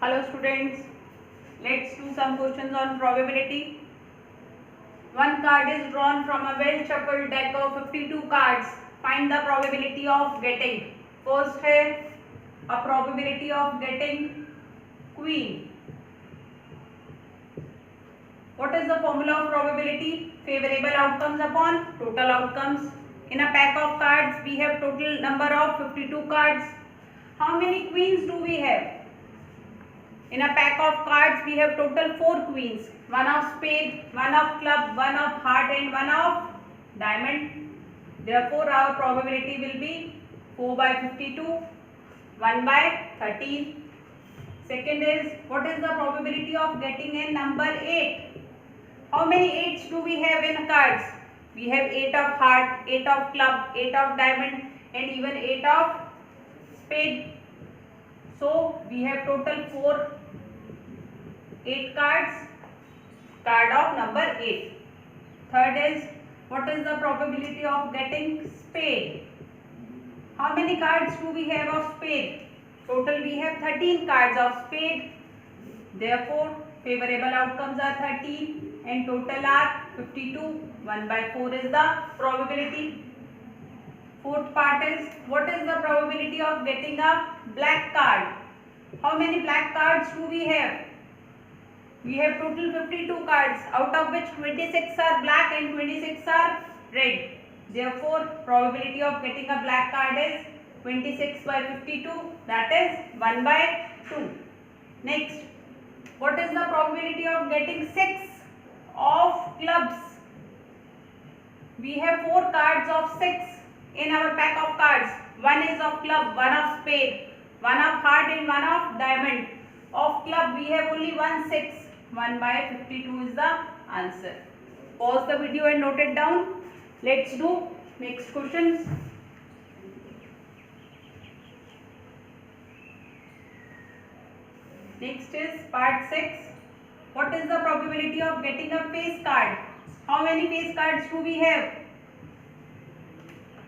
Hello students, let's do some questions on probability. One card is drawn from a well shuffled deck of 52 cards. Find the probability of getting. First है a probability of getting queen. What is the formula of probability? Favorable outcomes upon total outcomes. In a pack of cards we have total number of 52 cards. How many queens do we have? In a pack of cards we have total 4 queens. One of spade, one of club, one of heart and one of diamond. Therefore our probability will be 4 by 52, 1 by 13. Second is, what is the probability of getting a number 8? How many 8s do we have in cards? We have 8 of heart, 8 of club, 8 of diamond and even 8 of spade. So we have total 8 cards, card of number 8. Third is, what is the probability of getting spade? How many cards do we have of spade? Total we have 13 cards of spade. Therefore, favorable outcomes are 13 and total are 52. 1 by 4 is the probability. Fourth part is, what is the probability of getting a black card? How many black cards do we have? We have total 52 cards, out of which 26 are black and 26 are red. Therefore, probability of getting a black card is 26 by 52, that is 1 by 2. Next, what is the probability of getting 6 of clubs? We have 4 cards of 6 in our pack of cards. One is of club, one of spade, one of heart and one of diamond. Of club we have only 1 6. 1 by 52 is the answer. Pause the video and note it down. Let's do next questions. Next is part 6. What is the probability of getting a face card? How many face cards do we have?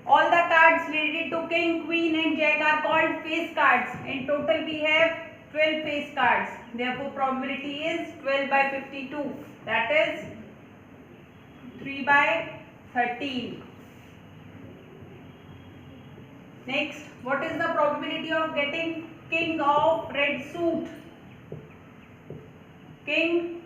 All the cards related to king, queen and jack are called face cards. In total we have 12 face cards. Therefore, probability is 12 by 52. That is 3 by 13. Next, what is the probability of getting king of red suit? King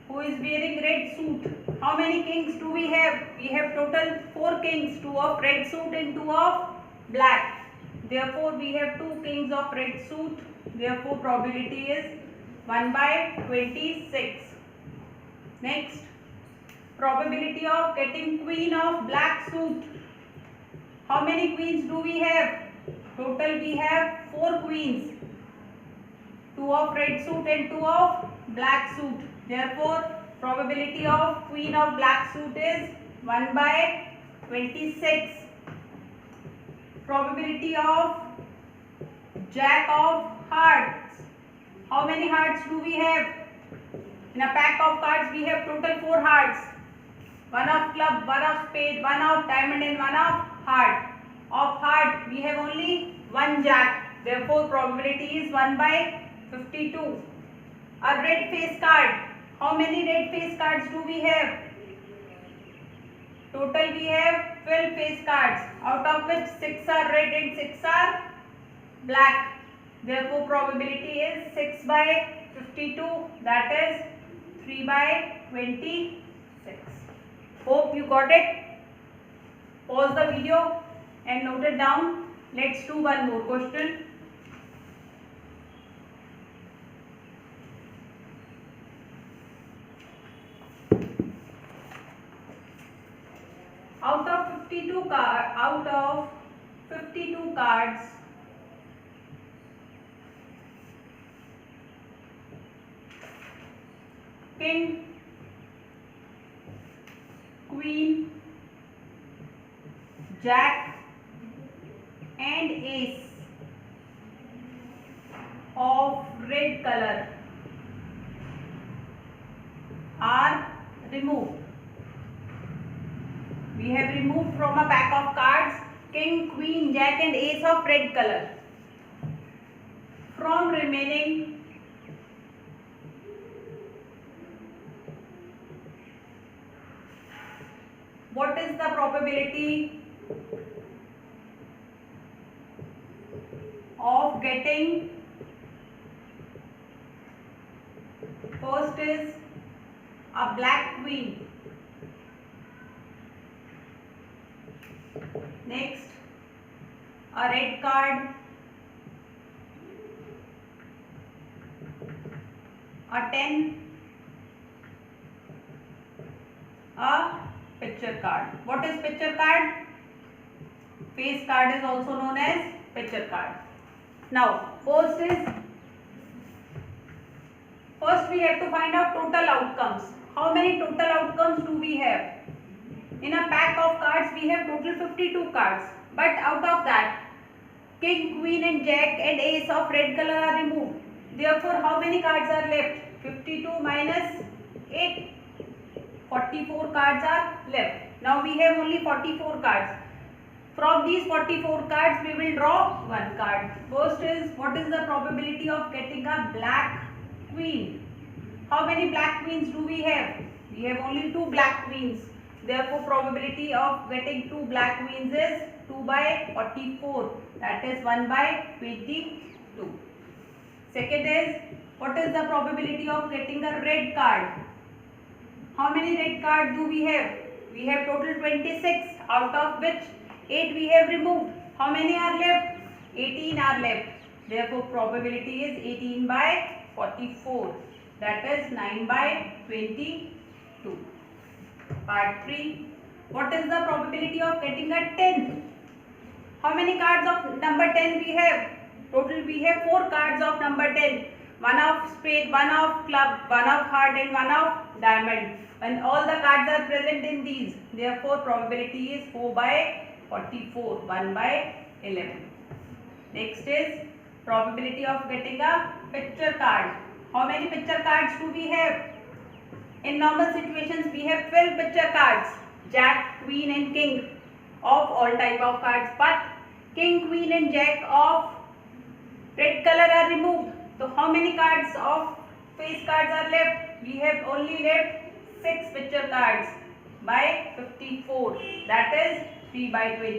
who is wearing red suit. How many kings do we have? We have total 4 kings, 2 of red suit and 2 of black. Therefore, we have 2 kings of red suit. Therefore, probability is 1 by 26. Next, probability of getting queen of black suit. How many queens do we have? Total we have 4 queens. 2 of red suit and 2 of black suit. Therefore, probability of queen of black suit is 1 by 26. Probability of jack of hearts. How many hearts do we have? In a pack of cards we have total 4 hearts. 1 of club, 1 of spade, 1 of diamond and 1 of heart. Of heart we have only 1 jack. Therefore, probability is 1 by 52. A red face card. How many red face cards do we have? Total we have 12 face cards, out of which 6 are red and 6 are black. Therefore, probability is 6 by 52, that is 3 by 26. Hope you got it. Pause the video and note it down. Let's do one more question. Out of 52 cards, king, queen, jack and ace of red color are removed. We have removed from a pack of cards king, queen, jack and ace of red color. From remaining probability of getting, first is a black queen, next a red card, a 10, a picture card. What is picture card? Face card is also known as picture card. Now, first we have to find out total outcomes. How many total outcomes do we have? In a pack of cards, we have total 52 cards. But out of that, king, queen and jack and ace of red color are removed. Therefore, how many cards are left? 52 minus 8. 44 cards are left. Now we have only 44 cards. From these 44 cards, we will draw one card. First is, what is the probability of getting a black queen? How many black queens do we have? We have only 2 black queens. Therefore, probability of getting 2 black queens is 2 by 44. That is 1 by 22. Second is, what is the probability of getting a red card? How many red cards do we have? We have total 26, out of which 8 we have removed. How many are left? 18 are left. Therefore, probability is 18 by 44. That is 9 by 22. Part 3. What is the probability of getting a 10? How many cards of number 10 we have? Total we have 4 cards of number 10. 1 of spade, 1 of club, 1 of heart and 1 of diamond. When all the cards are present in these, therefore probability is 4 by 44, 1 by 11. Next is probability of getting a picture card. How many picture cards do we have? In normal situations, we have 12 picture cards. Jack, queen and king of all type of cards. But king, queen and jack of red color are removed. So how many cards of face cards are left? We have only left 6 picture cards by 54. That is 3 by 20.